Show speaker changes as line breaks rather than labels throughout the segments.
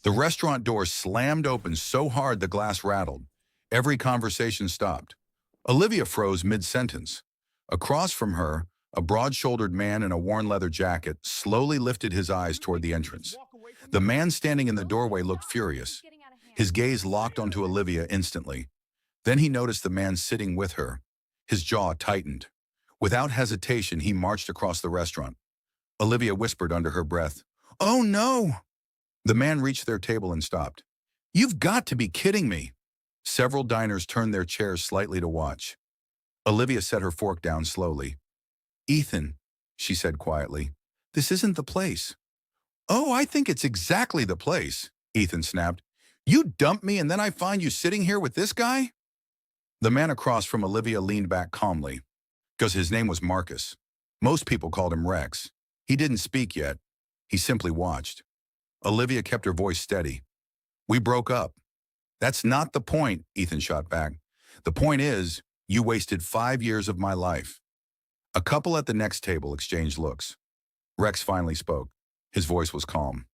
The restaurant door slammed open so hard the glass rattled. Every conversation stopped. Olivia froze mid-sentence. Across from her, a broad-shouldered man in a worn leather jacket slowly lifted his eyes toward the entrance. The man standing in the doorway looked furious. His gaze locked onto Olivia instantly. Then he noticed the man sitting with her. His jaw tightened. Without hesitation, he marched across the restaurant. Olivia whispered under her breath, "Oh no!" The man reached their table and stopped. "You've got to be kidding me." Several diners turned their chairs slightly to watch. Olivia set her fork down slowly. "Ethan," she said quietly, "this isn't the place." "Oh, I think it's exactly the place," Ethan snapped. "You dumped me and then I find you sitting here with this guy?" The man across from Olivia leaned back calmly, because his name was Marcus. Most people called him Rex. He didn't speak yet. He simply watched. Olivia kept her voice steady. "We broke up." "That's not the point," Ethan shot back. "The point is, you wasted 5 years of my life." A couple at the next table exchanged looks. Rex finally spoke. His voice was calm.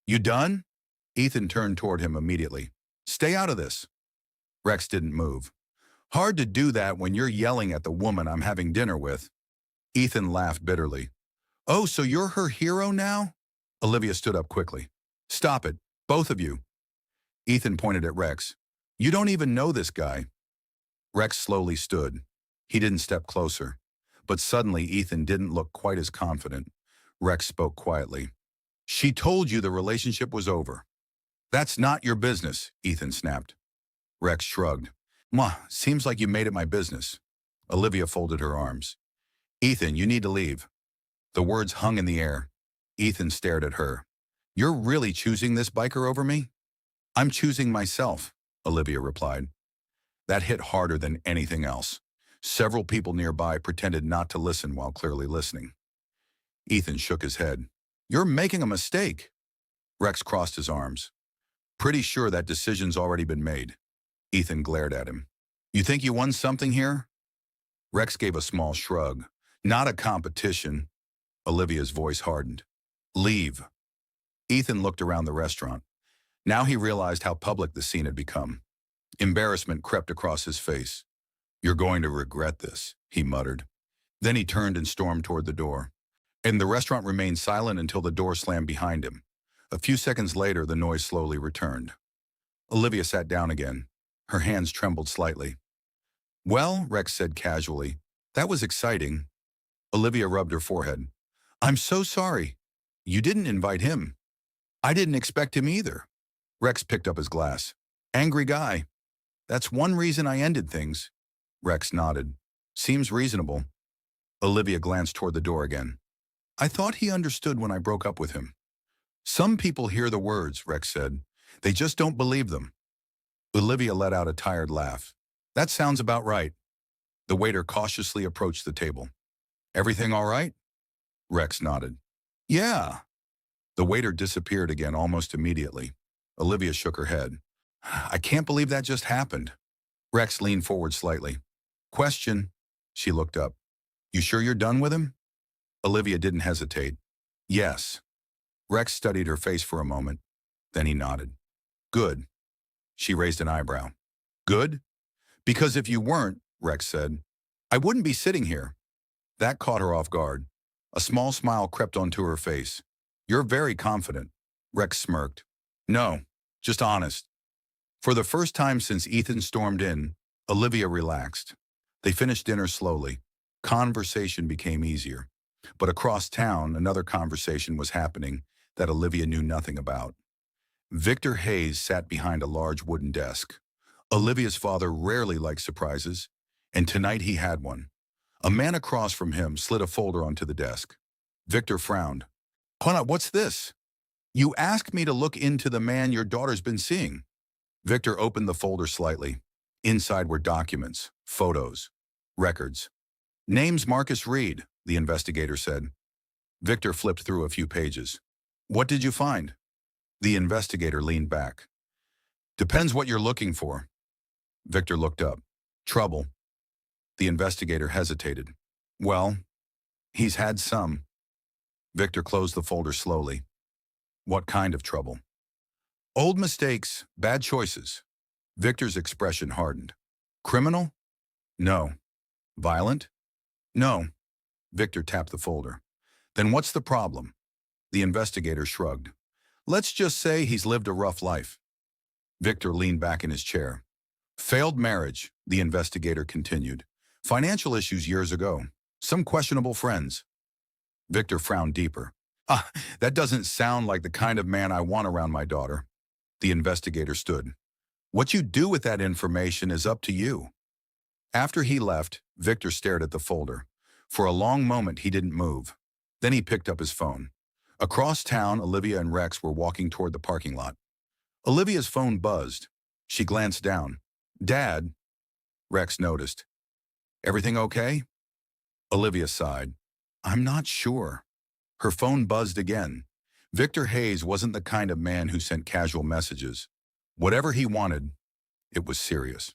"You done?" Ethan turned toward him immediately. "Stay out of this." Rex didn't move. "Hard to do that when you're yelling at the woman I'm having dinner with." Ethan laughed bitterly. "Oh, so you're her hero now?" Olivia stood up quickly. "Stop it, both of you." Ethan pointed at Rex. "You don't even know this guy." Rex slowly stood. He didn't step closer. But suddenly Ethan didn't look quite as confident. Rex spoke quietly. "She told you the relationship was over." "That's not your business," Ethan snapped. Rex shrugged. Seems like you made it my business." Olivia folded her arms. "Ethan, you need to leave." The words hung in the air. Ethan stared at her. "You're really choosing this biker over me?" "I'm choosing myself," Olivia replied. That hit harder than anything else. Several people nearby pretended not to listen while clearly listening. Ethan shook his head. "You're making a mistake." Rex crossed his arms. "Pretty sure that decision's already been made." Ethan glared at him. "You think you won something here?" Rex gave a small shrug. "Not a competition." Olivia's voice hardened. "Leave." Ethan looked around the restaurant. Now he realized how public the scene had become. Embarrassment crept across his face. "You're going to regret this," he muttered. Then he turned and stormed toward the door. And the restaurant remained silent until the door slammed behind him. A few seconds later, the noise slowly returned. Olivia sat down again. Her hands trembled slightly. "Well," Rex said casually, "that was exciting." Olivia rubbed her forehead. "I'm so sorry. You didn't invite him." "I didn't expect him either." Rex picked up his glass. "Angry guy." "That's one reason I ended things." Rex nodded. "Seems reasonable." Olivia glanced toward the door again. "I thought he understood when I broke up with him." "Some people hear the words," Rex said. "They just don't believe them." Olivia let out a tired laugh. "That sounds about right." The waiter cautiously approached the table. "Everything all right?" Rex nodded. "Yeah." The waiter disappeared again almost immediately. Olivia shook her head. "I can't believe that just happened." Rex leaned forward slightly. "Question." She looked up. "You sure you're done with him?" Olivia didn't hesitate. "Yes." Rex studied her face for a moment. Then he nodded. "Good." She raised an eyebrow. "Good?" "Because if you weren't," Rex said, "I wouldn't be sitting here." That caught her off guard. A small smile crept onto her face. "You're very confident." Rex smirked. "No, just honest." For the first time since Ethan stormed in, Olivia relaxed. They finished dinner slowly. Conversation became easier. But across town, another conversation was happening that Olivia knew nothing about. Victor Hayes sat behind a large wooden desk. Olivia's father rarely liked surprises, and tonight he had one. A man across from him slid a folder onto the desk. Victor frowned. "What's this?" "You asked me to look into the man your daughter's been seeing." Victor opened the folder slightly. Inside were documents, photos, records. "Name's Marcus Reed," the investigator said. Victor flipped through a few pages. "What did you find?" The investigator leaned back. "Depends what you're looking for." Victor looked up. "Trouble." The investigator hesitated. "Well, he's had some." Victor closed the folder slowly. "What kind of trouble?" Old mistakes, bad choices. Victor's expression hardened. Criminal? No. Violent? No. Victor tapped the folder. Then what's the problem? The investigator shrugged. Let's just say he's lived a rough life. Victor leaned back in his chair. Failed marriage, the investigator continued. Financial issues years ago. Some questionable friends. Victor frowned deeper. Ah, that doesn't sound like the kind of man I want around my daughter. The investigator stood. What you do with that information is up to you. After he left, Victor stared at the folder. For a long moment, he didn't move. Then he picked up his phone. Across town, Olivia and Rex were walking toward the parking lot. Olivia's phone buzzed. She glanced down. Dad, Rex noticed. Everything okay? Olivia sighed. I'm not sure. Her phone buzzed again. Victor Hayes wasn't the kind of man who sent casual messages. Whatever he wanted, it was serious.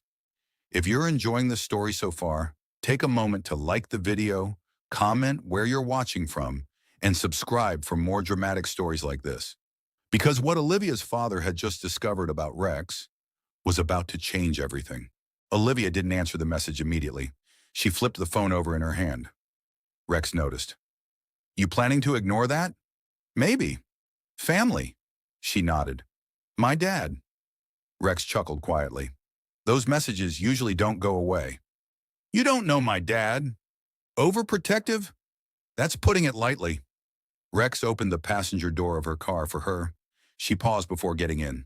If you're enjoying this story so far, take a moment to like the video, comment where you're watching from, and subscribe for more dramatic stories like this. Because what Olivia's father had just discovered about Rex was about to change everything. Olivia didn't answer the message immediately. She flipped the phone over in her hand. Rex noticed. You planning to ignore that? Maybe. Family. She nodded. My dad. Rex chuckled quietly. Those messages usually don't go away. You don't know my dad. Overprotective? That's putting it lightly. Rex opened the passenger door of her car for her. She paused before getting in.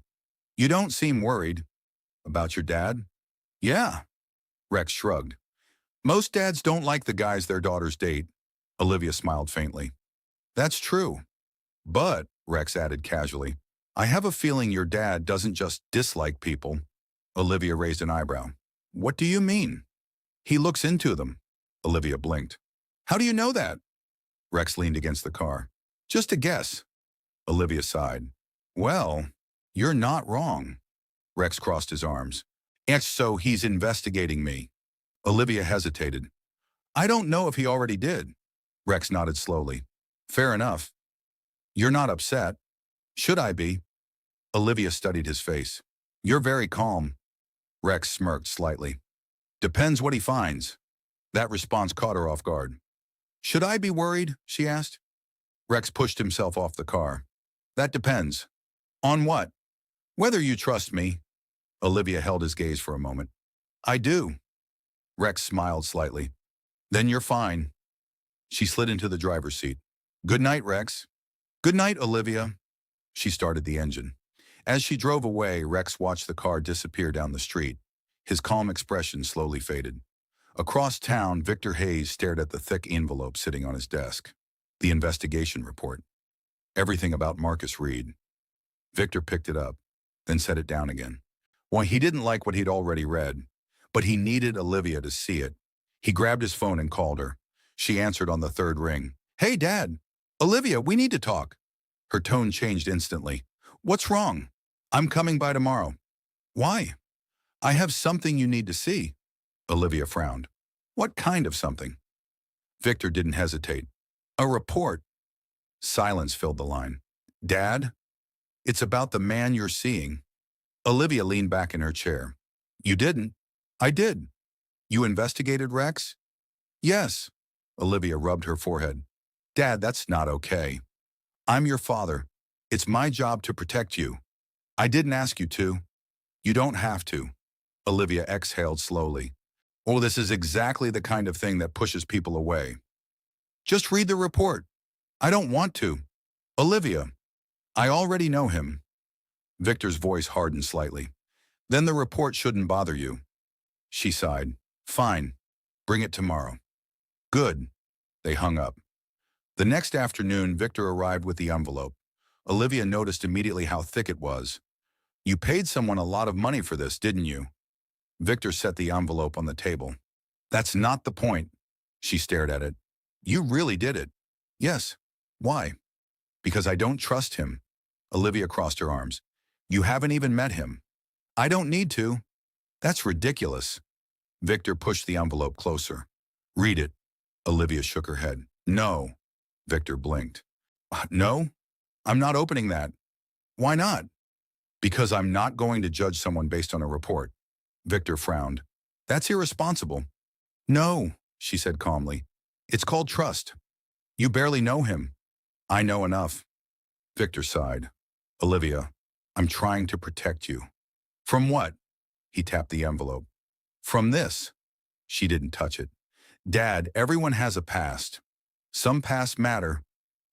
You don't seem worried. About your dad? Yeah. Rex shrugged. Most dads don't like the guys their daughters date. Olivia smiled faintly. That's true. But, Rex added casually, I have a feeling your dad doesn't just dislike people. Olivia raised an eyebrow. What do you mean? He looks into them. Olivia blinked. How do you know that? Rex leaned against the car. Just a guess. Olivia sighed. Well, you're not wrong. Rex crossed his arms. And so he's investigating me. Olivia hesitated. I don't know if he already did. Rex nodded slowly. Fair enough. You're not upset. Should I be? Olivia studied his face. You're very calm. Rex smirked slightly. Depends what he finds. That response caught her off guard. Should I be worried? She asked. Rex pushed himself off the car. That depends. On what? Whether you trust me. Olivia held his gaze for a moment. I do. Rex smiled slightly. Then you're fine. She slid into the driver's seat. Good night, Rex. Good night, Olivia. She started the engine. As she drove away, Rex watched the car disappear down the street. His calm expression slowly faded. Across town, Victor Hayes stared at the thick envelope sitting on his desk. The investigation report. Everything about Marcus Reed. Victor picked it up, then set it down again. Well, he didn't like what he'd already read, but he needed Olivia to see it. He grabbed his phone and called her. She answered on the third ring. Hey, Dad. Olivia, we need to talk. Her tone changed instantly. What's wrong? I'm coming by tomorrow. Why? I have something you need to see. Olivia frowned. What kind of something? Victor didn't hesitate. A report. Silence filled the line. Dad? It's about the man you're seeing. Olivia leaned back in her chair. You didn't? I did. You investigated Rex? Yes. Olivia rubbed her forehead. Dad, that's not okay. I'm your father. It's my job to protect you. I didn't ask you to. You don't have to. Olivia exhaled slowly. Oh, this is exactly the kind of thing that pushes people away. Just read the report. I don't want to. Olivia, I already know him. Victor's voice hardened slightly. Then the report shouldn't bother you. She sighed. Fine. Bring it tomorrow. Good. They hung up. The next afternoon, Victor arrived with the envelope. Olivia noticed immediately how thick it was. You paid someone a lot of money for this, didn't you? Victor set the envelope on the table. That's not the point. She stared at it. You really did it. Yes. Why? Because I don't trust him. Olivia crossed her arms. You haven't even met him. I don't need to. That's ridiculous. Victor pushed the envelope closer. Read it. Olivia shook her head. No. Victor blinked. No? I'm not opening that. Why not? Because I'm not going to judge someone based on a report. Victor frowned. That's irresponsible. No, she said calmly. It's called trust. You barely know him. I know enough. Victor sighed. Olivia, I'm trying to protect you. From what? He tapped the envelope. From this. She didn't touch it. Dad, everyone has a past. Some pasts matter.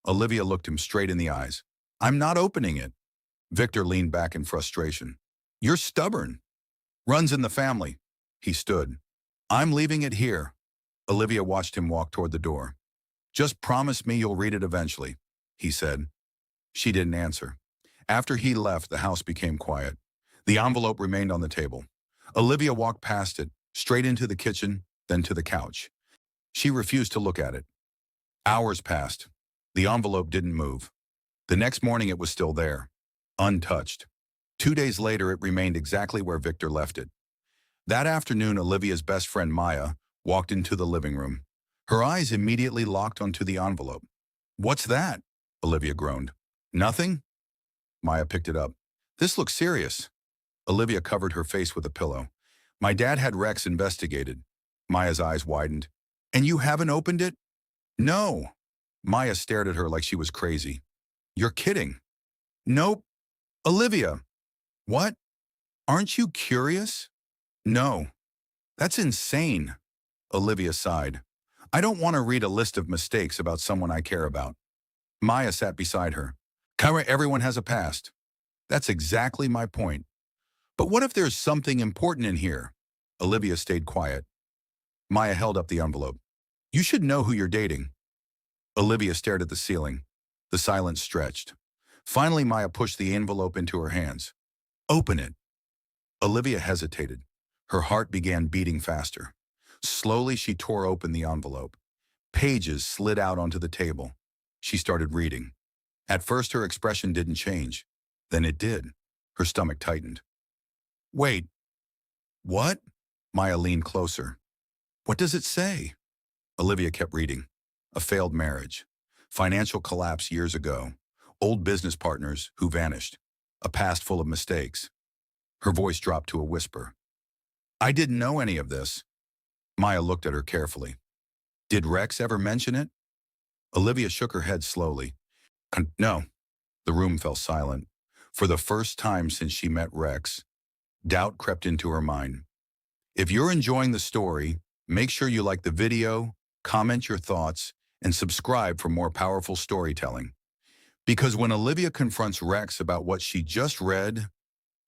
Olivia looked him straight in the eyes. I'm not opening it. Victor leaned back in frustration. You're stubborn. Runs in the family. He stood. I'm leaving it here. Olivia watched him walk toward the door. Just promise me you'll read it eventually, he said. She didn't answer. After he left, the house became quiet. The envelope remained on the table. Olivia walked past it, straight into the kitchen, then to the couch. She refused to look at it. Hours passed. The envelope didn't move. The next morning it was still there, untouched. 2 days later it remained exactly where Victor left it. That afternoon, Olivia's best friend Maya walked into the living room. Her eyes immediately locked onto the envelope. What's that? Olivia groaned. Nothing? Maya picked it up. This looks serious. Olivia covered her face with a pillow. My dad had Rex investigated. Maya's eyes widened. And you haven't opened it? No. Maya stared at her like she was crazy. You're kidding. Nope. Olivia. What? Aren't you curious? No. That's insane. Olivia sighed. I don't want to read a list of mistakes about someone I care about. Maya sat beside her. Everyone has a past. That's exactly my point. But what if there's something important in here? Olivia stayed quiet. Maya held up the envelope. You should know who you're dating. Olivia stared at the ceiling. The silence stretched. Finally, Maya pushed the envelope into her hands. Open it. Olivia hesitated. Her heart began beating faster. Slowly, she tore open the envelope. Pages slid out onto the table. She started reading. At first, her expression didn't change. Then it did. Her stomach tightened. Wait. What? Maya leaned closer. What does it say? Olivia kept reading. A failed marriage. Financial collapse years ago. Old business partners who vanished. A past full of mistakes. Her voice dropped to a whisper. I didn't know any of this. Maya looked at her carefully. Did Rex ever mention it? Olivia shook her head slowly. No. The room fell silent. For the first time since she met Rex, doubt crept into her mind. If you're enjoying the story, make sure you like the video, comment your thoughts, and subscribe for more powerful storytelling. Because when Olivia confronts Rex about what she just read,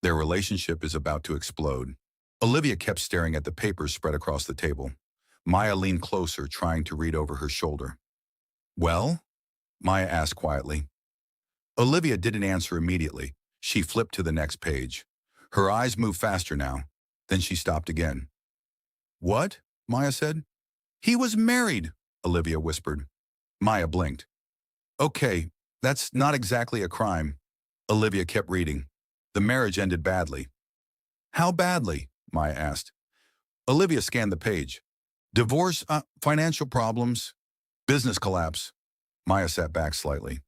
their relationship is about to explode. Olivia kept staring at the papers spread across the table. Maya leaned closer, trying to read over her shoulder. Well? Maya asked quietly. Olivia didn't answer immediately. She flipped to the next page. Her eyes moved faster now. Then she stopped again. What? Maya said. He was married, Olivia whispered. Maya blinked. Okay, that's not exactly a crime. Olivia kept reading. The marriage ended badly. How badly? Maya asked. Olivia scanned the page. Divorce, financial problems, business collapse. Maya sat back slightly.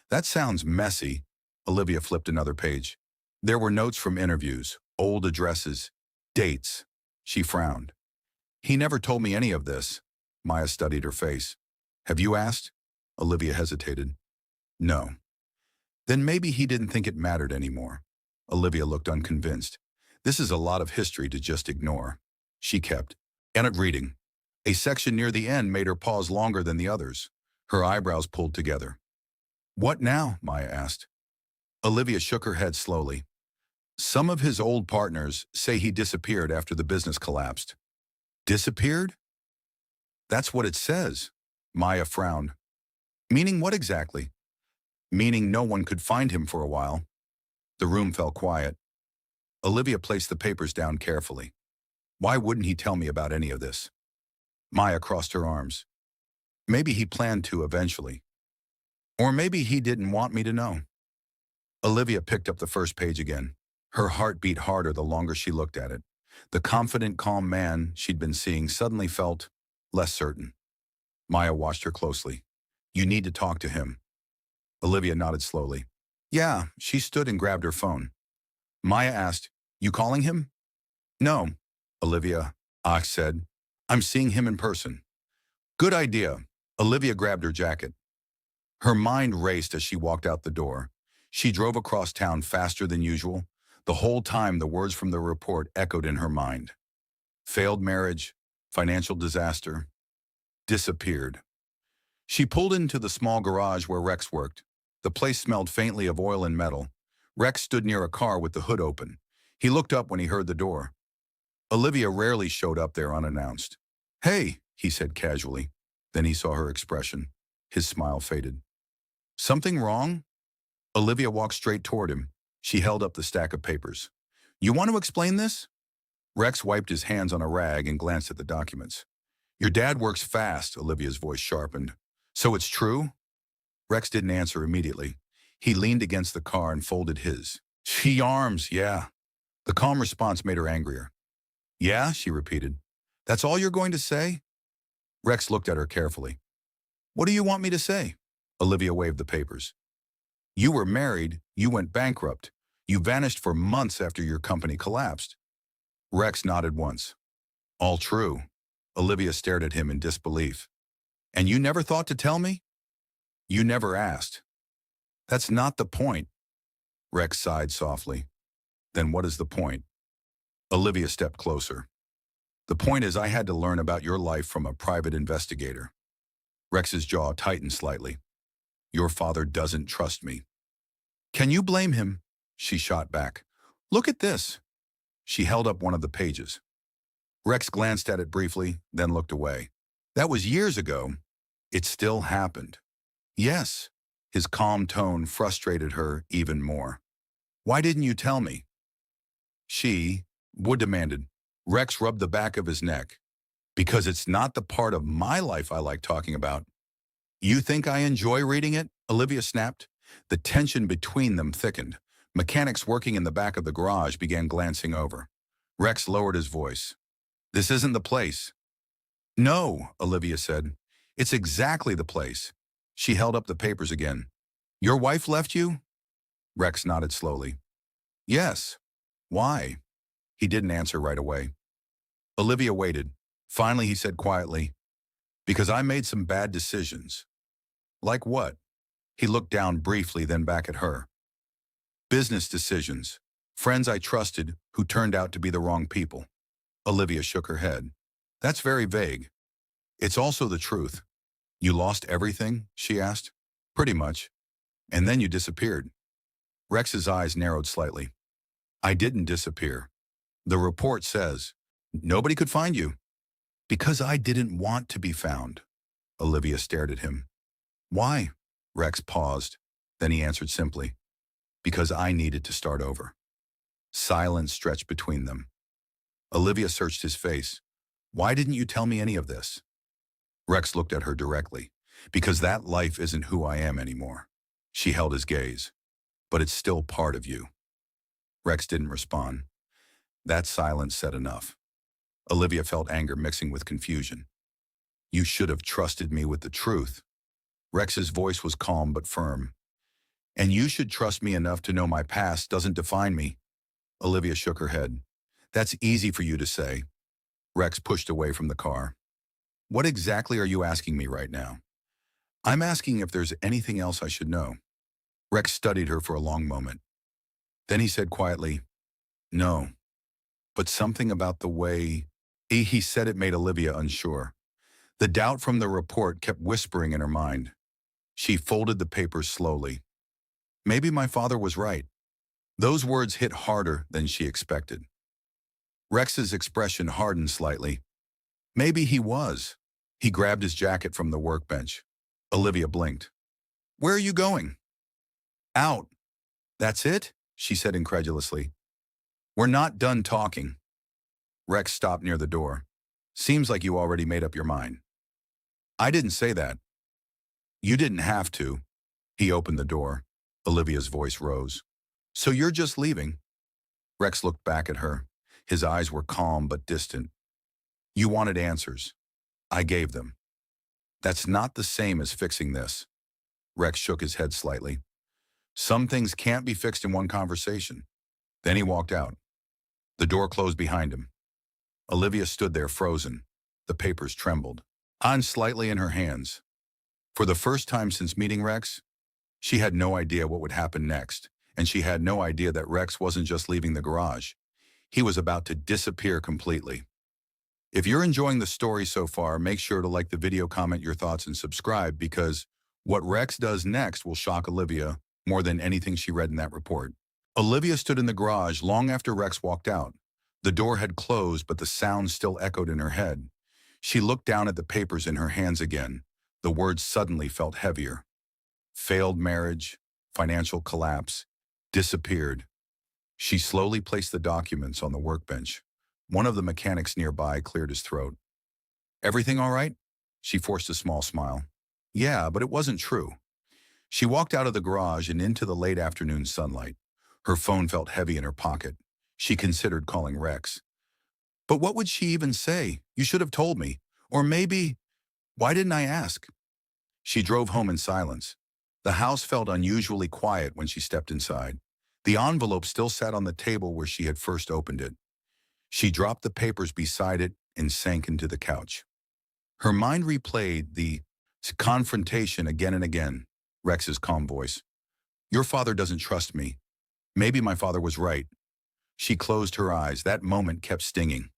That sounds messy. Olivia flipped another page. There were notes from interviews, old addresses, dates. She frowned. He never told me any of this. Maya studied her face. Have you asked? Olivia hesitated. No. Then maybe he didn't think it mattered anymore. Olivia looked unconvinced. This is a lot of history to just ignore. She kept reading. A section near the end made her pause longer than the others. Her eyebrows pulled together. What now? Maya asked. Olivia shook her head slowly. Some of his old partners say he disappeared after the business collapsed. Disappeared? That's what it says. Maya frowned. Meaning what exactly? Meaning no one could find him for a while. The room fell quiet. Olivia placed the papers down carefully. Why wouldn't he tell me about any of this? Maya crossed her arms. Maybe he planned to eventually. Or maybe he didn't want me to know. Olivia picked up the first page again. Her heart beat harder the longer she looked at it. The confident, calm man she'd been seeing suddenly felt less certain. Maya watched her closely. You need to talk to him. Olivia nodded slowly. Yeah, she stood and grabbed her phone. Maya asked, "You calling him?" "No," Olivia said. "I'm seeing him in person." "Good idea." Olivia grabbed her jacket. Her mind raced as she walked out the door. She drove across town faster than usual. The whole time, the words from the report echoed in her mind. Failed marriage, financial disaster, disappeared. She pulled into the small garage where Rex worked. The place smelled faintly of oil and metal. Rex stood near a car with the hood open. He looked up when he heard the door. Olivia rarely showed up there unannounced. "Hey," he said casually. Then he saw her expression. His smile faded. "Something wrong?" Olivia walked straight toward him. She held up the stack of papers. "You want to explain this?" Rex wiped his hands on a rag and glanced at the documents. "Your dad works fast," Olivia's voice sharpened. "So it's true?" Rex didn't answer immediately. He leaned against the car and folded his. "She arms, yeah." The calm response made her angrier. "Yeah," she repeated. "That's all you're going to say?" Rex looked at her carefully. "What do you want me to say?" Olivia waved the papers. "You were married, you went bankrupt. You vanished for months after your company collapsed." Rex nodded once. "All true." Olivia stared at him in disbelief. "And you never thought to tell me?" "You never asked." "That's not the point." Rex sighed softly. "Then what is the point?" Olivia stepped closer. "The point is I had to learn about your life from a private investigator." Rex's jaw tightened slightly. "Your father doesn't trust me." "Can you blame him?" She shot back. "Look at this." She held up one of the pages. Rex glanced at it briefly, then looked away. "That was years ago." "It still happened." "Yes." His calm tone frustrated her even more. "Why didn't you tell me?" She, Wood demanded. Rex rubbed the back of his neck. "Because it's not the part of my life I like talking about." "You think I enjoy reading it?" Olivia snapped. The tension between them thickened. Mechanics working in the back of the garage began glancing over. Rex lowered his voice. "This isn't the place." "No," Olivia said. "It's exactly the place." She held up the papers again. "Your wife left you?" Rex nodded slowly. "Yes." "Why?" He didn't answer right away. Olivia waited. Finally, he said quietly, "Because I made some bad decisions." "Like what?" He looked down briefly, then back at her. "Business decisions. Friends I trusted who turned out to be the wrong people." Olivia shook her head. "That's very vague." "It's also the truth." "You lost everything?" she asked. "Pretty much. And then you disappeared." Rex's eyes narrowed slightly. "I didn't disappear. The report says nobody could find you." "Because I didn't want to be found." Olivia stared at him. "Why?" Rex paused. Then he answered simply, "Because I needed to start over." Silence stretched between them. Olivia searched his face. "Why didn't you tell me any of this?" Rex looked at her directly. "Because that life isn't who I am anymore." She held his gaze. "But it's still part of you." Rex didn't respond. That silence said enough. Olivia felt anger mixing with confusion. "You should have trusted me with the truth." Rex's voice was calm but firm. "And you should trust me enough to know my past doesn't define me." Olivia shook her head. "That's easy for you to say." Rex pushed away from the car. "What exactly are you asking me right now?" "I'm asking if there's anything else I should know." Rex studied her for a long moment. Then he said quietly, "No, but something about the way—" He said it made Olivia unsure. The doubt from the report kept whispering in her mind. She folded the papers slowly. "Maybe my father was right." Those words hit harder than she expected. Rex's expression hardened slightly. "Maybe he was." He grabbed his jacket from the workbench. Olivia blinked. "Where are you going?" "Out." "That's it?" she said incredulously. "We're not done talking." Rex stopped near the door. "Seems like you already made up your mind." "I didn't say that." "You didn't have to." He opened the door. Olivia's voice rose. "So you're just leaving?" Rex looked back at her. His eyes were calm but distant. "You wanted answers. I gave them. That's not the same as fixing this." Rex shook his head slightly. "Some things can't be fixed in one conversation. Then he walked out. The door closed behind him. Olivia stood there frozen. The papers trembled, on slightly in her hands. For the first time since meeting Rex, she had no idea what would happen next, and she had no idea that Rex wasn't just leaving the garage. He was about to disappear completely. If you're enjoying the story so far, make sure to like the video, comment your thoughts, and subscribe, because what Rex does next will shock Olivia more than anything she read in that report. Olivia stood in the garage long after Rex walked out. The door had closed, but the sound still echoed in her head. She looked down at the papers in her hands again. The words suddenly felt heavier. Failed marriage, financial collapse, disappeared. She slowly placed the documents on the workbench. One of the mechanics nearby cleared his throat. "Everything all right?" She forced a small smile. "Yeah, but it wasn't true." She walked out of the garage and into the late afternoon sunlight. Her phone felt heavy in her pocket. She considered calling Rex. But what would she even say? "You should have told me." Or maybe, "Why didn't I ask?" She drove home in silence. The house felt unusually quiet when she stepped inside. The envelope still sat on the table where she had first opened it. She dropped the papers beside it and sank into the couch. Her mind replayed the confrontation again and again. Rex's calm voice. "Your father doesn't trust me. Maybe my father was right." She closed her eyes. That moment kept stinging.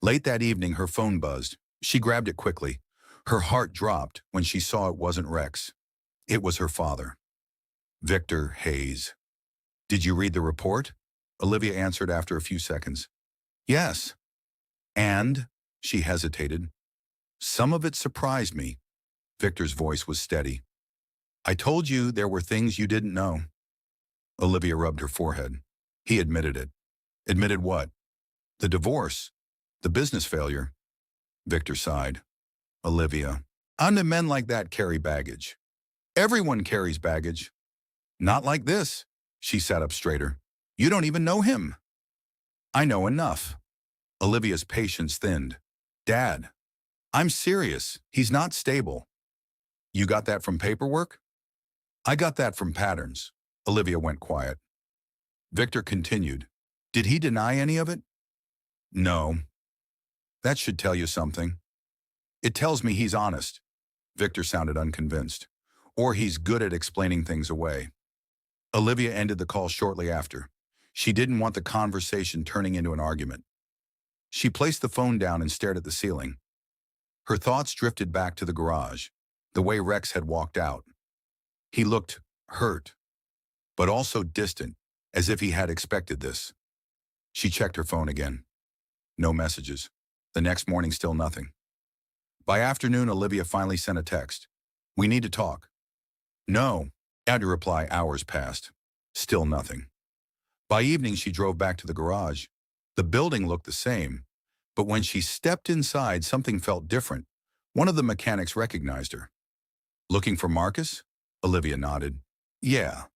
Late that evening, her phone buzzed. She grabbed it quickly. Her heart dropped when she saw it wasn't Rex. It was her father. "Victor Hayes." "Did you read the report?" Olivia answered after a few seconds. "Yes." "And?" She hesitated. "Some of it surprised me." Victor's voice was steady. "I told you there were things you didn't know." Olivia rubbed her forehead. He admitted it. Admitted what? The divorce. The business failure. Victor sighed. "Olivia, men like that carry baggage. Everyone carries baggage." "Not like this." She sat up straighter. "You don't even know him." "I know enough." Olivia's patience thinned. "Dad, I'm serious. He's not stable." "You got that from paperwork?" "I got that from patterns." Olivia went quiet. Victor continued. "Did he deny any of it?" "No." "That should tell you something." "It tells me he's honest." Victor sounded unconvinced. "Or he's good at explaining things away." Olivia ended the call shortly after. She didn't want the conversation turning into an argument. She placed the phone down and stared at the ceiling. Her thoughts drifted back to the garage, the way Rex had walked out. He looked hurt, but also distant, as if he had expected this. She checked her phone again. No messages. The next morning, still nothing. By afternoon, Olivia finally sent a text. "We need to talk." "No," had to reply. Hours passed. Still nothing. By evening, she drove back to the garage. The building looked the same, but when she stepped inside, something felt different. One of the mechanics recognized her. "Looking for Marcus?" Olivia nodded. "Yeah."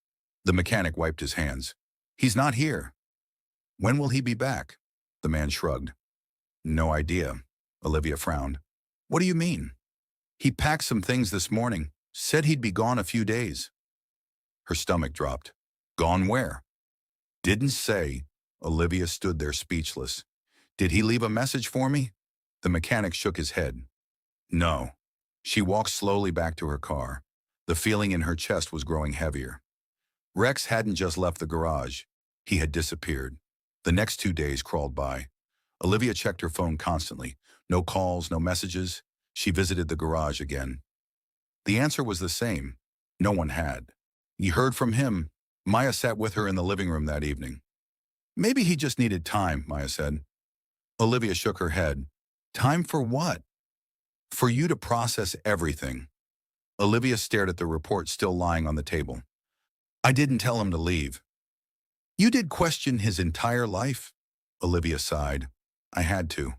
The mechanic wiped his hands. "He's not here." "When will he be back?" The man shrugged. "No idea." Olivia frowned. "What do you mean?" "He packed some things this morning. Said he'd be gone a few days." Her stomach dropped. "Gone where?" "Didn't say." Olivia stood there speechless. "Did he leave a message for me?" The mechanic shook his head. "No." She walked slowly back to her car. The feeling in her chest was growing heavier. Rex hadn't just left the garage. He had disappeared. The next 2 days crawled by. Olivia checked her phone constantly. No calls, no messages. She visited the garage again. The answer was the same. No one had. "You heard from him?" Maya sat with her in the living room that evening. "Maybe he just needed time," Maya said. Olivia shook her head. "Time for what?" "For you to process everything." Olivia stared at the report still lying on the table. "I didn't tell him to leave." "You did question his entire life?" Olivia sighed. "I had to."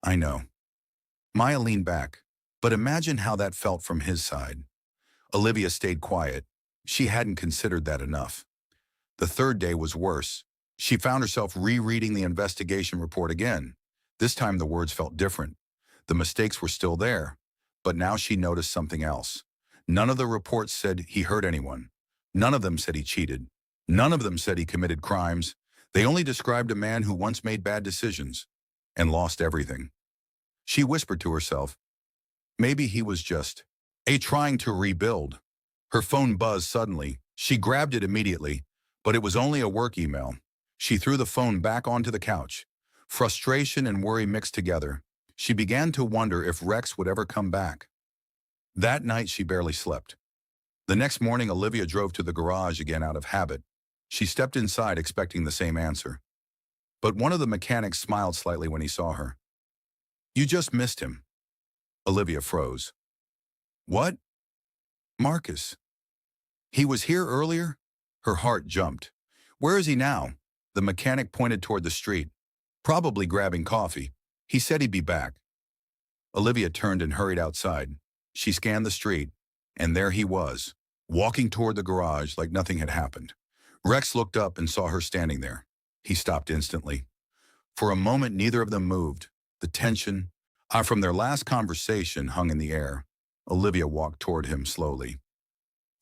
"I know." Maya leaned back. "But imagine how that felt from his side." Olivia stayed quiet. She hadn't considered that enough. The third day was worse. She found herself rereading the investigation report again. This time the words felt different. The mistakes were still there, but now she noticed something else. None of the reports said he hurt anyone. None of them said he cheated. None of them said he committed crimes. They only described a man who once made bad decisions and lost everything. She whispered to herself, maybe he was just trying to rebuild. Her phone buzzed suddenly. She grabbed it immediately, but it was only a work email. She threw the phone back onto the couch. Frustration and worry mixed together. She began to wonder if Rex would ever come back. That night, she barely slept. The next morning, Olivia drove to the garage again out of habit. She stepped inside expecting the same answer. But one of the mechanics smiled slightly when he saw her. You just missed him. Olivia froze. What? Marcus. He was here earlier? Her heart jumped. Where is he now? The mechanic pointed toward the street. Probably grabbing coffee. He said he'd be back. Olivia turned and hurried outside. She scanned the street, and there he was, walking toward the garage like nothing had happened. Rex looked up and saw her standing there. He stopped instantly. For a moment, neither of them moved. The tension from their last conversation hung in the air. Olivia walked toward him slowly.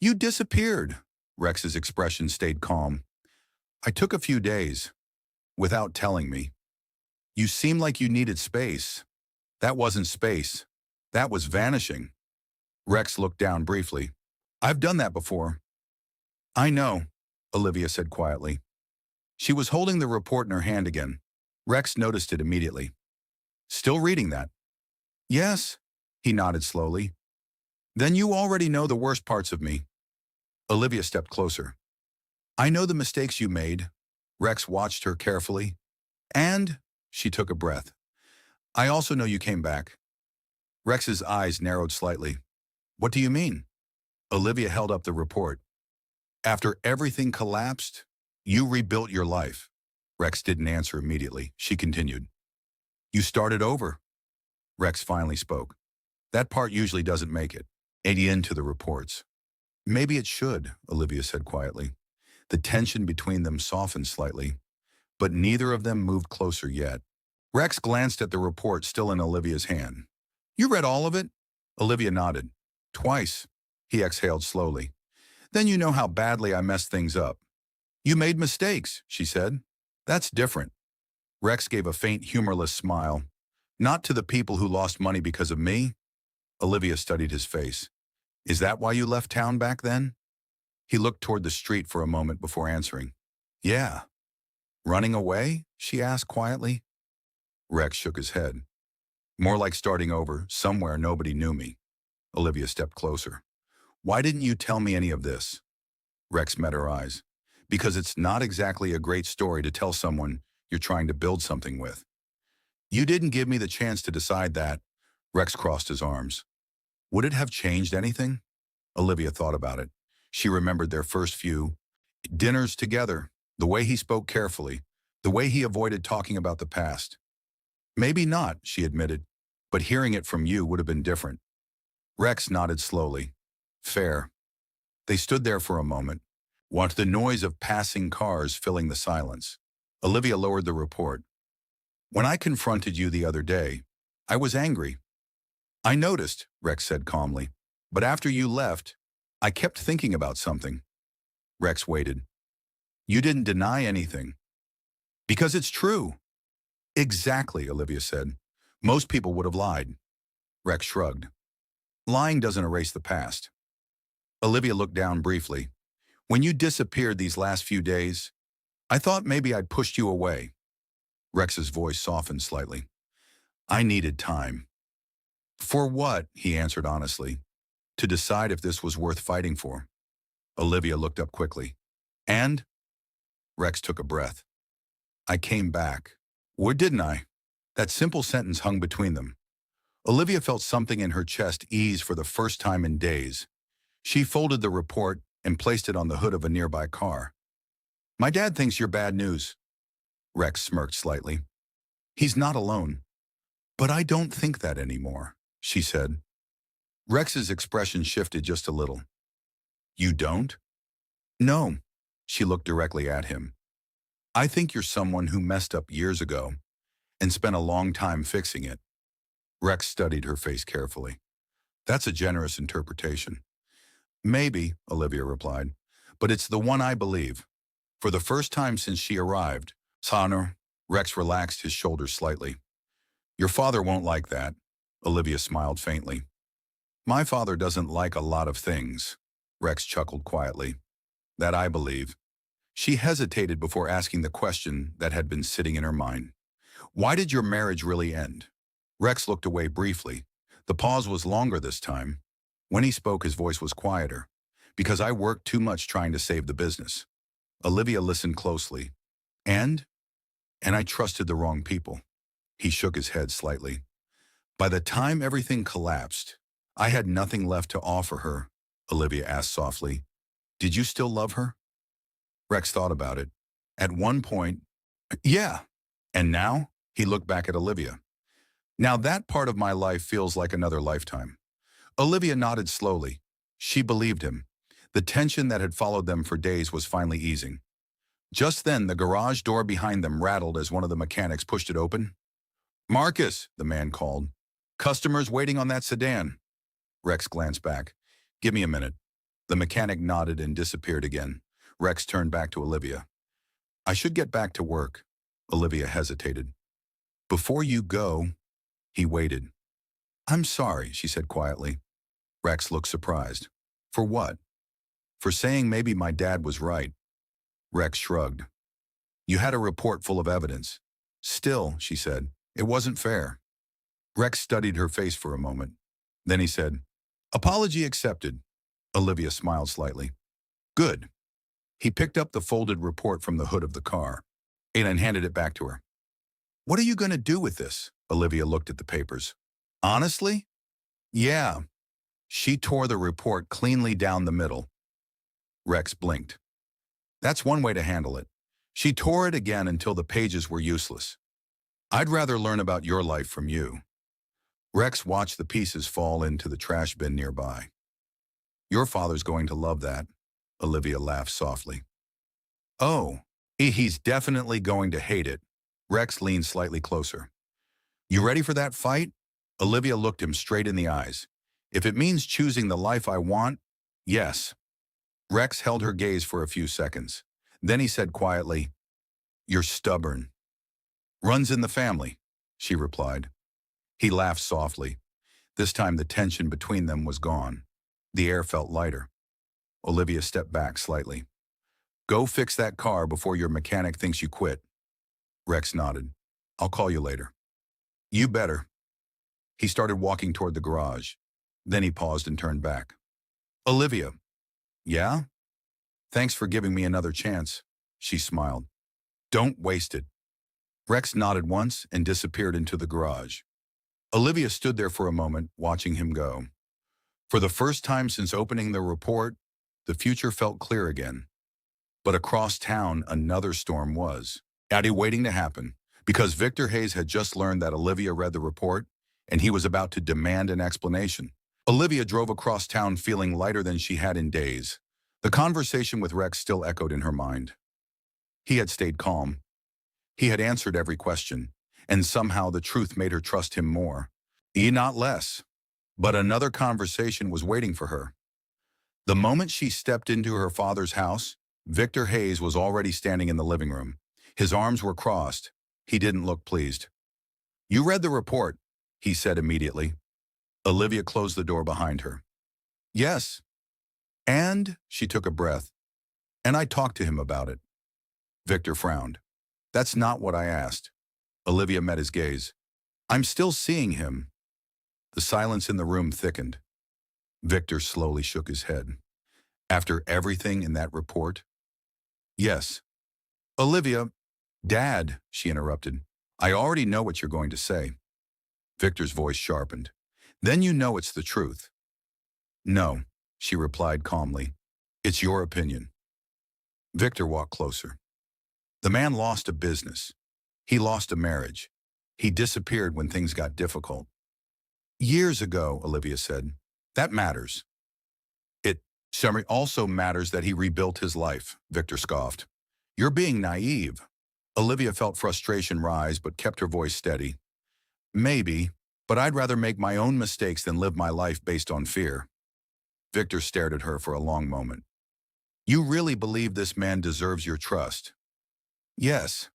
You disappeared. Rex's expression stayed calm. I took a few days, without telling me. You seemed like you needed space. That wasn't space. That was vanishing. Rex looked down briefly. I've done that before. I know, Olivia said quietly. She was holding the report in her hand again. Rex noticed it immediately. Still reading that? Yes, he nodded slowly. Then you already know the worst parts of me. Olivia stepped closer. I know the mistakes you made. Rex watched her carefully. And, she took a breath, I also know you came back. Rex's eyes narrowed slightly. What do you mean? Olivia held up the report. After everything collapsed, you rebuilt your life. Rex didn't answer immediately. She continued. You started over. Rex finally spoke. That part usually doesn't make it into the reports. Maybe it should, Olivia said quietly. The tension between them softened slightly, but neither of them moved closer yet. Rex glanced at the report still in Olivia's hand. You read all of it? Olivia nodded. Twice. He exhaled slowly. Then you know how badly I messed things up. You made mistakes, she said. That's different. Rex gave a faint, humorless smile. Not to the people who lost money because of me. Olivia studied his face. Is that why you left town back then? He looked toward the street for a moment before answering. Yeah. Running away? She asked quietly. Rex shook his head. More like starting over, somewhere nobody knew me. Olivia stepped closer. Why didn't you tell me any of this? Rex met her eyes. Because it's not exactly a great story to tell someone you're trying to build something with. You didn't give me the chance to decide that. Rex crossed his arms. Would it have changed anything? Olivia thought about it. She remembered their first few dinners together, the way he spoke carefully, the way he avoided talking about the past. Maybe not, she admitted, but hearing it from you would have been different. Rex nodded slowly. Fair. They stood there for a moment, watched the noise of passing cars filling the silence. Olivia lowered the report. When I confronted you the other day, I was angry. I noticed, Rex said calmly, but after you left, I kept thinking about something. Rex waited. You didn't deny anything. Because it's true. Exactly, Olivia said. Most people would have lied. Rex shrugged. Lying doesn't erase the past. Olivia looked down briefly. When you disappeared these last few days, I thought maybe I'd pushed you away. Rex's voice softened slightly. I needed time. For what? He answered honestly. To decide if this was worth fighting for. Olivia looked up quickly. And? Rex took a breath. I came back. Or didn't I? That simple sentence hung between them. Olivia felt something in her chest ease for the first time in days. She folded the report and placed it on the hood of a nearby car. My dad thinks you're bad news. Rex smirked slightly. He's not alone. But I don't think that anymore, she said. Rex's expression shifted just a little. You don't? No. She looked directly at him. I think you're someone who messed up years ago and spent a long time fixing it. Rex studied her face carefully. That's a generous interpretation. Maybe, Olivia replied, but it's the one I believe. For the first time since she arrived, Honor. Rex relaxed his shoulders slightly. Your father won't like that. Olivia smiled faintly. My father doesn't like a lot of things. Rex chuckled quietly. That I believe. She hesitated before asking the question that had been sitting in her mind. Why did your marriage really end? Rex looked away briefly. The pause was longer this time. When he spoke, his voice was quieter. Because I worked too much trying to save the business. Olivia listened closely. And? And I trusted the wrong people. He shook his head slightly. By the time everything collapsed, I had nothing left to offer her, Olivia asked softly. Did you still love her? Rex thought about it. At one point, yeah. And now? He looked back at Olivia. Now that part of my life feels like another lifetime. Olivia nodded slowly. She believed him. The tension that had followed them for days was finally easing. Just then, the garage door behind them rattled as one of the mechanics pushed it open. Marcus, the man called. Customers waiting on that sedan. Rex glanced back. Give me a minute. The mechanic nodded and disappeared again. Rex turned back to Olivia. I should get back to work. Olivia hesitated. Before you go, he waited. I'm sorry, she said quietly. Rex looked surprised. For what? For saying maybe my dad was right. Rex shrugged. You had a report full of evidence. Still, she said, it wasn't fair. Rex studied her face for a moment. Then he said, apology accepted. Olivia smiled slightly. Good. He picked up the folded report from the hood of the car and handed it back to her. What are you going to do with this? Olivia looked at the papers. Honestly? Yeah. She tore the report cleanly down the middle. Rex blinked. That's one way to handle it. She tore it again until the pages were useless. I'd rather learn about your life from you. Rex watched the pieces fall into the trash bin nearby. Your father's going to love that. Olivia laughed softly. Oh, he's definitely going to hate it. Rex leaned slightly closer. You ready for that fight? Olivia looked him straight in the eyes. If it means choosing the life I want, yes. Rex held her gaze for a few seconds. Then he said quietly, You're stubborn. Runs in the family, she replied. He laughed softly. This time the tension between them was gone. The air felt lighter. Olivia stepped back slightly. Go fix that car before your mechanic thinks you quit. Rex nodded. I'll call you later. You better. He started walking toward the garage. Then he paused and turned back. Olivia. Yeah? Thanks for giving me another chance. She smiled. Don't waste it. Rex nodded once and disappeared into the garage. Olivia stood there for a moment, watching him go. For the first time since opening the report, the future felt clear again. But across town, another storm was waiting to happen, because Victor Hayes had just learned that Olivia read the report, and he was about to demand an explanation. Olivia drove across town feeling lighter than she had in days. The conversation with Rex still echoed in her mind. He had stayed calm. He had answered every question, and somehow the truth made her trust him more. Not less. But another conversation was waiting for her. The moment she stepped into her father's house, Victor Hayes was already standing in the living room. His arms were crossed. He didn't look pleased. You read the report, he said immediately. Olivia closed the door behind her. Yes. And, she took a breath, and I talked to him about it. Victor frowned. That's not what I asked. Olivia met his gaze. I'm still seeing him. The silence in the room thickened. Victor slowly shook his head. After everything in that report? Yes. Olivia, Dad, she interrupted. I already know what you're going to say. Victor's voice sharpened. Then you know it's the truth. No, she replied calmly. It's your opinion. Victor walked closer. The man lost a business. He lost a marriage. He disappeared when things got difficult. Years ago, Olivia said. That matters. It also matters that he rebuilt his life, Victor scoffed. You're being naive. Olivia felt frustration rise but kept her voice steady. Maybe, but I'd rather make my own mistakes than live my life based on fear. Victor stared at her for a long moment. You really believe this man deserves your trust? Yes.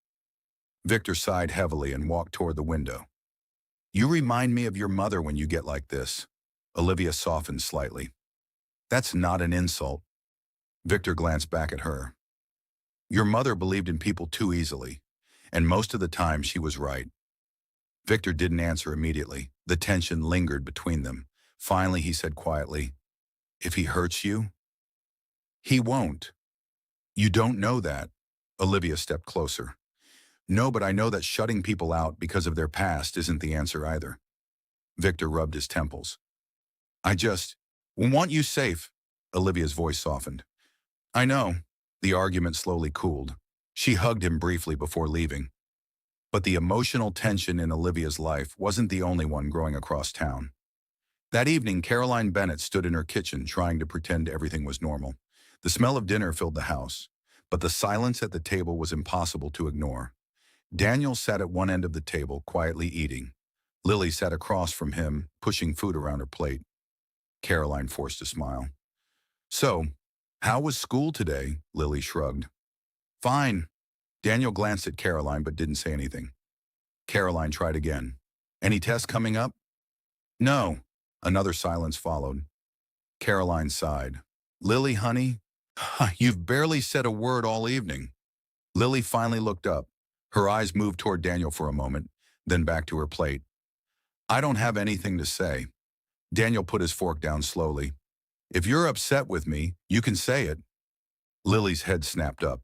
Victor sighed heavily and walked toward the window. You remind me of your mother when you get like this. Olivia softened slightly. That's not an insult. Victor glanced back at her. Your mother believed in people too easily, and most of the time she was right. Victor didn't answer immediately. The tension lingered between them. Finally, he said quietly, if he hurts you, he won't. You don't know that. Olivia stepped closer. No, but I know that shutting people out because of their past isn't the answer either. Victor rubbed his temples. I just want you safe. Olivia's voice softened. I know. The argument slowly cooled. She hugged him briefly before leaving. But the emotional tension in Olivia's life wasn't the only one growing across town. That evening, Caroline Bennett stood in her kitchen trying to pretend everything was normal. The smell of dinner filled the house, but the silence at the table was impossible to ignore. Daniel sat at one end of the table, quietly eating. Lily sat across from him, pushing food around her plate. Caroline forced a smile. So, how was school today? Lily shrugged. Fine. Daniel glanced at Caroline but didn't say anything. Caroline tried again. Any tests coming up? No. Another silence followed. Caroline sighed. Lily, honey, you've barely said a word all evening. Lily finally looked up. Her eyes moved toward Daniel for a moment, then back to her plate. I don't have anything to say. Daniel put his fork down slowly. If you're upset with me, you can say it. Lily's head snapped up.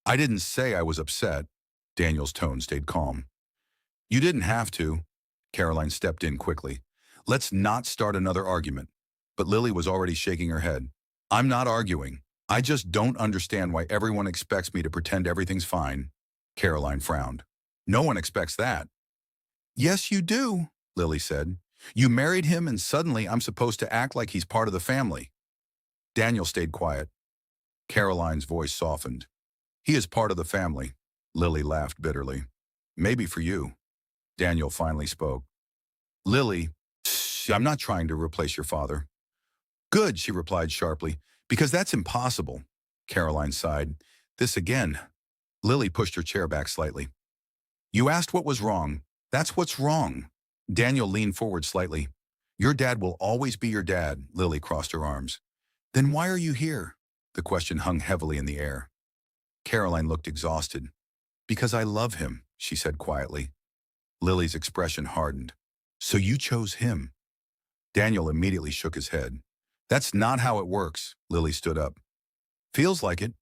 I didn't say I was upset. Daniel's tone stayed calm. You didn't have to. Caroline stepped in quickly. Let's not start another argument. But Lily was already shaking her head. I'm not arguing. I just don't understand why everyone expects me to pretend everything's fine. Caroline frowned. No one expects that. Yes, you do, Lily said. You married him and suddenly I'm supposed to act like he's part of the family. Daniel stayed quiet. Caroline's voice softened. He is part of the family. Lily laughed bitterly. Maybe for you. Daniel finally spoke. Lily, I'm not trying to replace your father. Good, she replied sharply, because that's impossible. Caroline sighed. This again. Lily pushed her chair back slightly. You asked what was wrong. That's what's wrong. Daniel leaned forward slightly. Your dad will always be your dad. Lily crossed her arms. Then why are you here? The question hung heavily in the air. Caroline looked exhausted. Because I love him, she said quietly. Lily's expression hardened. So you chose him? Daniel immediately shook his head. That's not how it works. Lily stood up. Feels like it.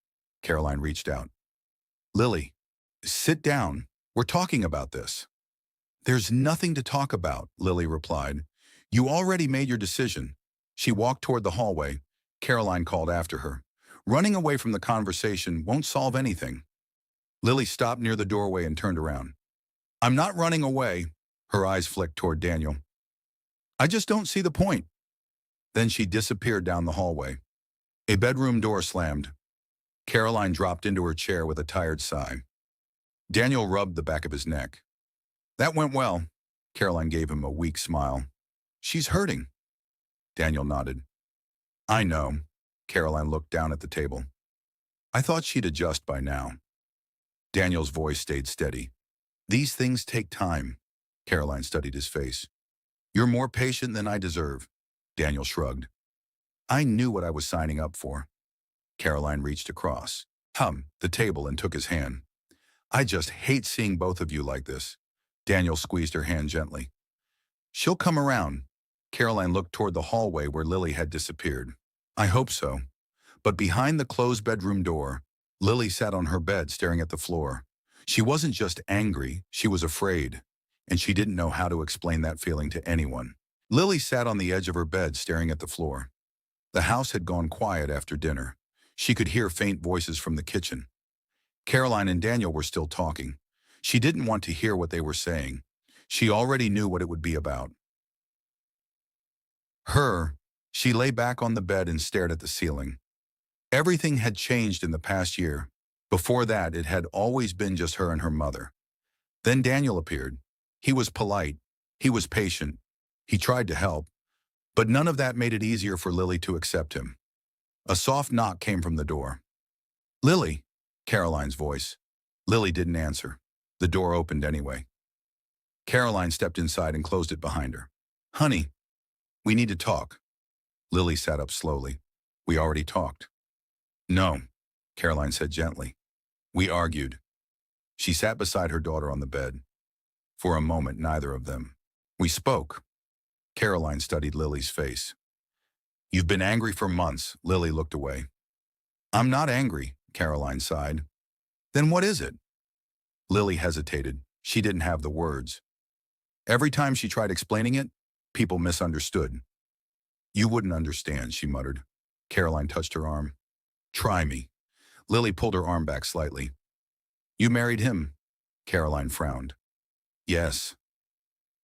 Caroline reached out. Lily, sit down. We're talking about this. There's nothing to talk about, Lily replied. You already made your decision. She walked toward the hallway. Caroline called after her. Running away from the conversation won't solve anything. Lily stopped near the doorway and turned around. I'm not running away. Her eyes flicked toward Daniel. I just don't see the point. Then she disappeared down the hallway. A bedroom door slammed. Caroline dropped into her chair with a tired sigh. Daniel rubbed the back of his neck. That went well. Caroline gave him a weak smile. She's hurting. Daniel nodded. I know. Caroline looked down at the table. I thought she'd adjust by now. Daniel's voice stayed steady. These things take time. Caroline studied his face. You're more patient than I deserve. Daniel shrugged. I knew what I was signing up for. Caroline reached across, the table and took his hand. I just hate seeing both of you like this. Daniel squeezed her hand gently. She'll come around. Caroline looked toward the hallway where Lily had disappeared. I hope so. But behind the closed bedroom door, Lily sat on her bed staring at the floor. She wasn't just angry, she was afraid, and she didn't know how to explain that feeling to anyone. Lily sat on the edge of her bed staring at the floor. The house had gone quiet after dinner. She could hear faint voices from the kitchen. Caroline and Daniel were still talking. She didn't want to hear what they were saying. She already knew what it would be about. She lay back on the bed and stared at the ceiling. Everything had changed in the past year. Before that, it had always been just her and her mother. Then Daniel appeared. He was polite. He was patient. He tried to help. But none of that made it easier for Lily to accept him. A soft knock came from the door. Lily, Caroline's voice. Lily didn't answer. The door opened anyway. Caroline stepped inside and closed it behind her. Honey, we need to talk. Lily sat up slowly. We already talked. No, Caroline said gently. We argued. She sat beside her daughter on the bed. For a moment, neither of them. We spoke. Caroline studied Lily's face. You've been angry for months. Lily looked away. I'm not angry, Caroline sighed. Then what is it? Lily hesitated. She didn't have the words. Every time she tried explaining it, people misunderstood. You wouldn't understand, she muttered. Caroline touched her arm. Try me. Lily pulled her arm back slightly. You married him. Caroline frowned. Yes.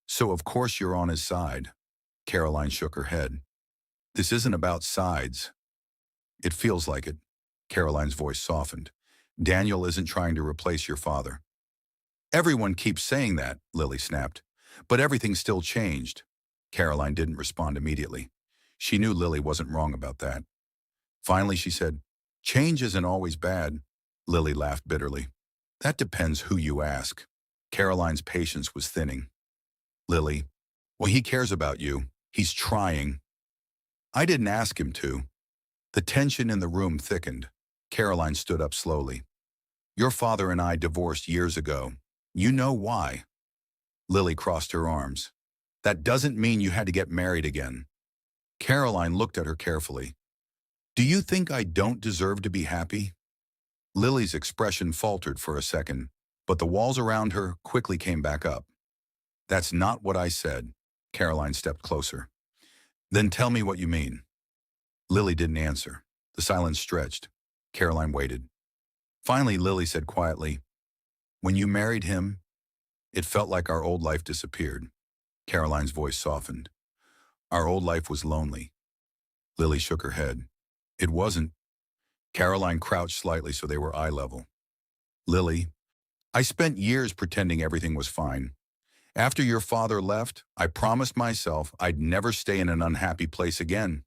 So of course you're on his side. Caroline shook her head. This isn't about sides. It feels like it. Caroline's voice softened. Daniel isn't trying to replace your father. Everyone keeps saying that, Lily snapped. But everything still changed. Caroline didn't respond immediately. She knew Lily wasn't wrong about that. Finally, she said, Change isn't always bad. Lily laughed bitterly. That depends who you ask. Caroline's patience was thinning. Lily, well, he cares about you. He's trying. I didn't ask him to. The tension in the room thickened. Caroline stood up slowly. Your father and I divorced years ago. You know why. Lily crossed her arms. That doesn't mean you had to get married again. Caroline looked at her carefully. Do you think I don't deserve to be happy? Lily's expression faltered for a second, but the walls around her quickly came back up. That's not what I said. Caroline stepped closer. Then tell me what you mean. Lily didn't answer. The silence stretched. Caroline waited. Finally, Lily said quietly, When you married him, it felt like our old life disappeared. Caroline's voice softened. Our old life was lonely. Lily shook her head. It wasn't. Caroline crouched slightly so they were eye level. Lily, I spent years pretending everything was fine. After your father left, I promised myself I'd never stay in an unhappy place again.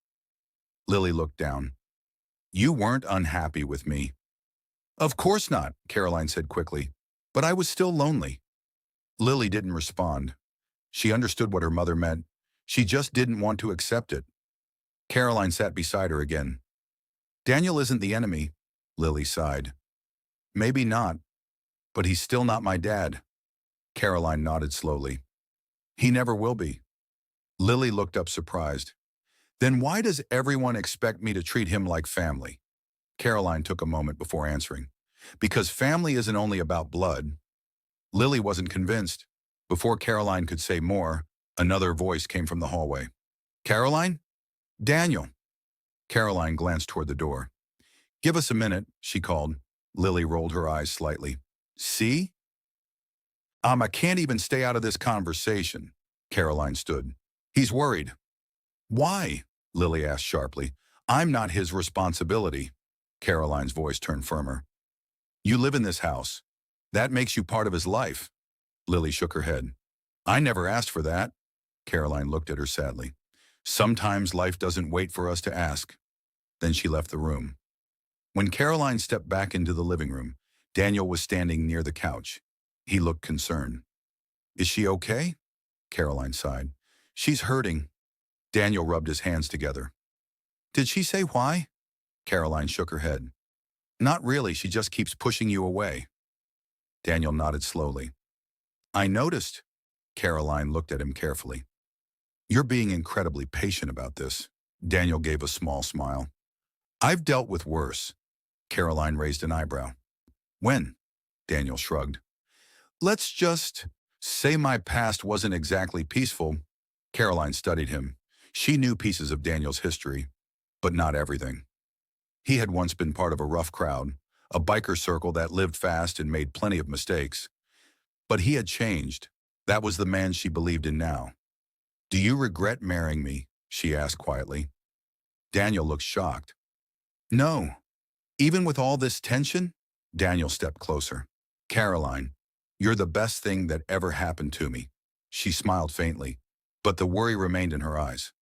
Lily looked down. You weren't unhappy with me. Of course not, Caroline said quickly, but I was still lonely. Lily didn't respond. She understood what her mother meant. She just didn't want to accept it. Caroline sat beside her again. Daniel isn't the enemy, Lily sighed. Maybe not, but he's still not my dad. Caroline nodded slowly. He never will be. Lily looked up surprised. Then why does everyone expect me to treat him like family? Caroline took a moment before answering. Because family isn't only about blood. Lily wasn't convinced. Before Caroline could say more, another voice came from the hallway. Caroline? Daniel. Caroline glanced toward the door. Give us a minute, she called. Lily rolled her eyes slightly. See? I can't even stay out of this conversation. Caroline stood. He's worried. Why? Lily asked sharply. I'm not his responsibility. Caroline's voice turned firmer. You live in this house. That makes you part of his life. Lily shook her head. I never asked for that. Caroline looked at her sadly. Sometimes life doesn't wait for us to ask. Then she left the room. When Caroline stepped back into the living room, Daniel was standing near the couch. He looked concerned. Is she okay? Caroline sighed. She's hurting. Daniel rubbed his hands together. Did she say why? Caroline shook her head. Not really, she just keeps pushing you away. Daniel nodded slowly. I noticed. Caroline looked at him carefully. You're being incredibly patient about this. Daniel gave a small smile. I've dealt with worse. Caroline raised an eyebrow. When? Daniel shrugged. Let's just say my past wasn't exactly peaceful. Caroline studied him. She knew pieces of Daniel's history, but not everything. He had once been part of a rough crowd, a biker circle that lived fast and made plenty of mistakes. But he had changed. That was the man she believed in now. Do you regret marrying me? She asked quietly. Daniel looked shocked. No. Even with all this tension? Daniel stepped closer. Caroline, you're the best thing that ever happened to me. She smiled faintly, but the worry remained in her eyes.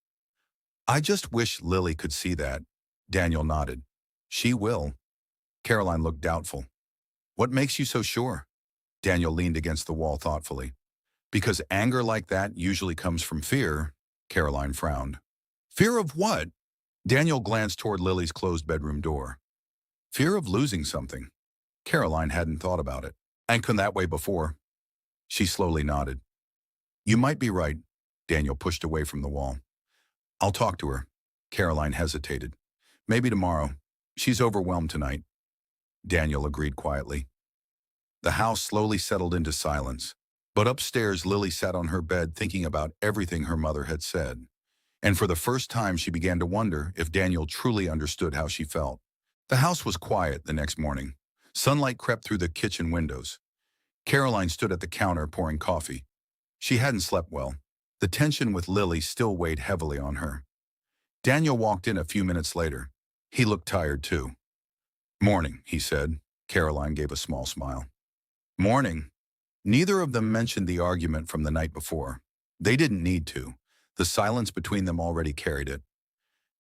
I just wish Lily could see that. Daniel nodded. She will. Caroline looked doubtful. What makes you so sure? Daniel leaned against the wall thoughtfully. Because anger like that usually comes from fear, Caroline frowned. Fear of what? Daniel glanced toward Lily's closed bedroom door. Fear of losing something. Caroline hadn't thought about it. And come that way before. She slowly nodded. You might be right. Daniel pushed away from the wall. I'll talk to her. Caroline hesitated. Maybe tomorrow. She's overwhelmed tonight. Daniel agreed quietly. The house slowly settled into silence. But upstairs, Lily sat on her bed thinking about everything her mother had said. And for the first time, she began to wonder if Daniel truly understood how she felt. The house was quiet the next morning. Sunlight crept through the kitchen windows. Caroline stood at the counter pouring coffee. She hadn't slept well. The tension with Lily still weighed heavily on her. Daniel walked in a few minutes later. He looked tired too. Morning, he said. Caroline gave a small smile. Morning. Neither of them mentioned the argument from the night before. They didn't need to. The silence between them already carried it.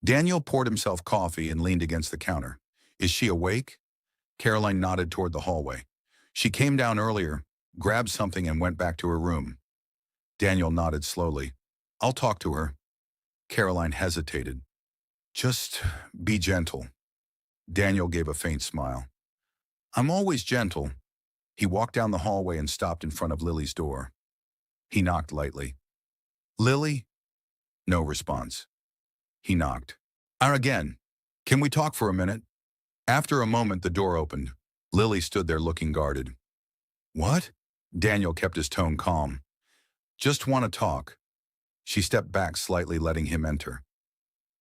Daniel poured himself coffee and leaned against the counter. Is she awake? Caroline nodded toward the hallway. She came down earlier, grabbed something and went back to her room. Daniel nodded slowly. I'll talk to her. Caroline hesitated. Just be gentle. Daniel gave a faint smile. I'm always gentle. He walked down the hallway and stopped in front of Lily's door. He knocked lightly. Lily? No response. He knocked. Again. Can we talk for a minute? After a moment, the door opened. Lily stood there looking guarded. What? Daniel kept his tone calm. Just want to talk. She stepped back slightly, letting him enter.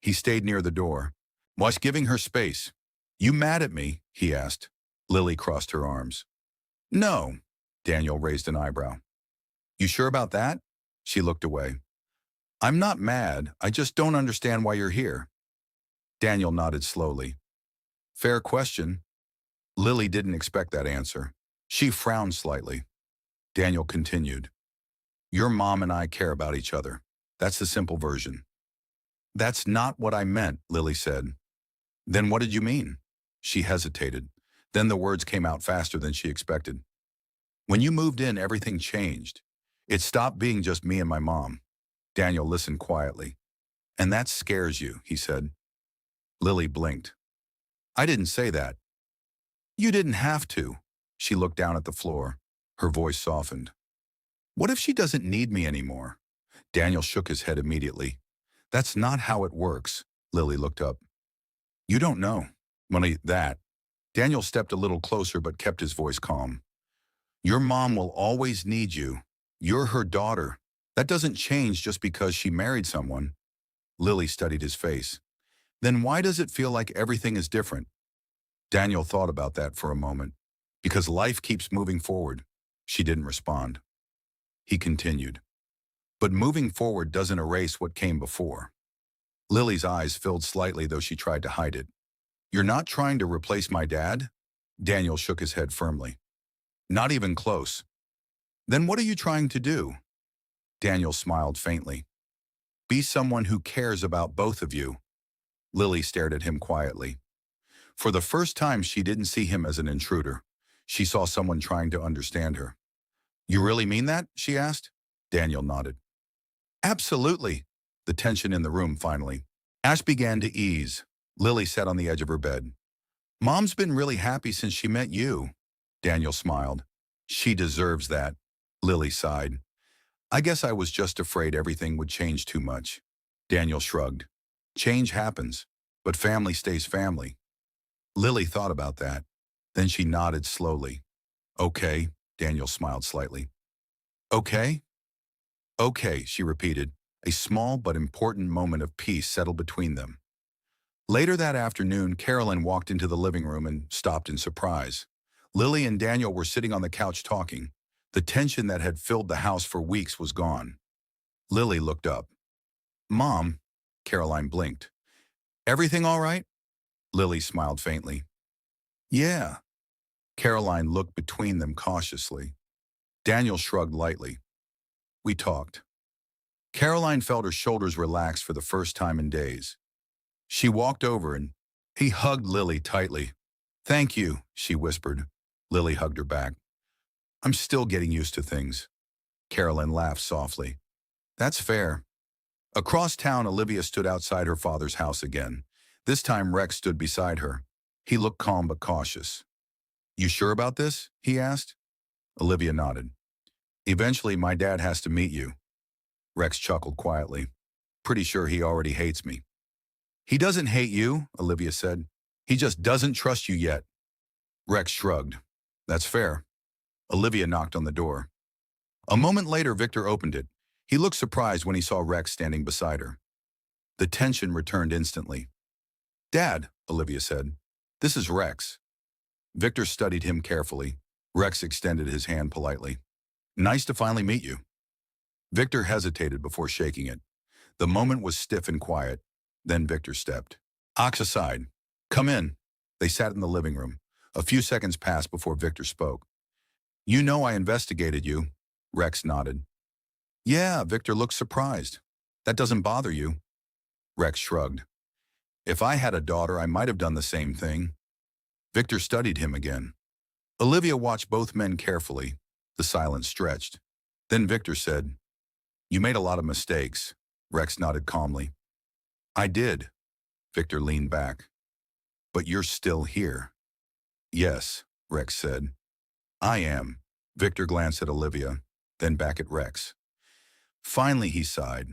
He stayed near the door, was giving her space. You mad at me? He asked. Lily crossed her arms. No. Daniel raised an eyebrow. You sure about that? She looked away. I'm not mad. I just don't understand why you're here. Daniel nodded slowly. Fair question. Lily didn't expect that answer. She frowned slightly. Daniel continued. Your mom and I care about each other. That's the simple version. That's not what I meant, Lily said. Then what did you mean? She hesitated. Then the words came out faster than she expected. When you moved in, everything changed. It stopped being just me and my mom. Daniel listened quietly. And that scares you, he said. Lily blinked. I didn't say that. You didn't have to. She looked down at the floor. Her voice softened. What if she doesn't need me anymore? Daniel shook his head immediately. That's not how it works. Lily looked up. You don't know. That. Daniel stepped a little closer but kept his voice calm. Your mom will always need you. You're her daughter. That doesn't change just because she married someone. Lily studied his face. Then why does it feel like everything is different? Daniel thought about that for a moment. Because life keeps moving forward. She didn't respond. He continued. But moving forward doesn't erase what came before. Lily's eyes filled slightly, though she tried to hide it. You're not trying to replace my dad? Daniel shook his head firmly. Not even close. Then what are you trying to do? Daniel smiled faintly. Be someone who cares about both of you. Lily stared at him quietly. For the first time, she didn't see him as an intruder. She saw someone trying to understand her. You really mean that? She asked. Daniel nodded. Absolutely. The tension in the room finally. Ash began to ease. Lily sat on the edge of her bed. Mom's been really happy since she met you. Daniel smiled. She deserves that. Lily sighed. I guess I was just afraid everything would change too much. Daniel shrugged. Change happens, but family stays family. Lily thought about that. Then she nodded slowly. Okay, Daniel smiled slightly. Okay? Okay, she repeated. A small but important moment of peace settled between them. Later that afternoon, Carolyn walked into the living room and stopped in surprise. Lily and Daniel were sitting on the couch talking. The tension that had filled the house for weeks was gone. Lily looked up. Mom, Caroline blinked. Everything all right? Lily smiled faintly. Yeah. Caroline looked between them cautiously. Daniel shrugged lightly. We talked. Caroline felt her shoulders relax for the first time in days. She walked over and he hugged Lily tightly. Thank you, she whispered. Lily hugged her back. I'm still getting used to things. Carolyn laughed softly. That's fair. Across town, Olivia stood outside her father's house again. This time, Rex stood beside her. He looked calm but cautious. You sure about this? He asked. Olivia nodded. Eventually, my dad has to meet you. Rex chuckled quietly. Pretty sure he already hates me. He doesn't hate you, Olivia said. He just doesn't trust you yet. Rex shrugged. That's fair. Olivia knocked on the door. A moment later, Victor opened it. He looked surprised when he saw Rex standing beside her. The tension returned instantly. Dad, Olivia said, this is Rex. Victor studied him carefully. Rex extended his hand politely. Nice to finally meet you. Victor hesitated before shaking it. The moment was stiff and quiet. Then Victor stepped. Ox aside. Come in. They sat in the living room. A few seconds passed before Victor spoke. You know I investigated you. Rex nodded. Yeah, Victor looked surprised. That doesn't bother you. Rex shrugged. If I had a daughter, I might have done the same thing. Victor studied him again. Olivia watched both men carefully. The silence stretched. Then Victor said, You made a lot of mistakes. Rex nodded calmly. I did. Victor leaned back. But you're still here. Yes, Rex said. I am. Victor glanced at Olivia, then back at Rex. Finally, he sighed.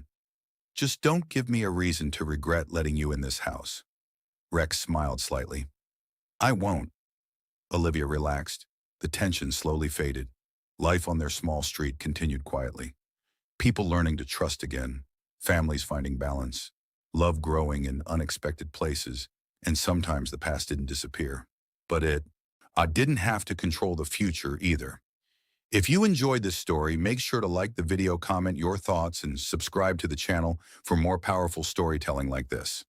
Just don't give me a reason to regret letting you in this house. Rex smiled slightly. I won't. Olivia relaxed. The tension slowly faded. Life on their small street continued quietly. People learning to trust again, families finding balance, love growing in unexpected places, and sometimes the past didn't disappear. But I didn't have to control the future either. If you enjoyed this story, make sure to like the video, comment your thoughts, and subscribe to the channel for more powerful storytelling like this.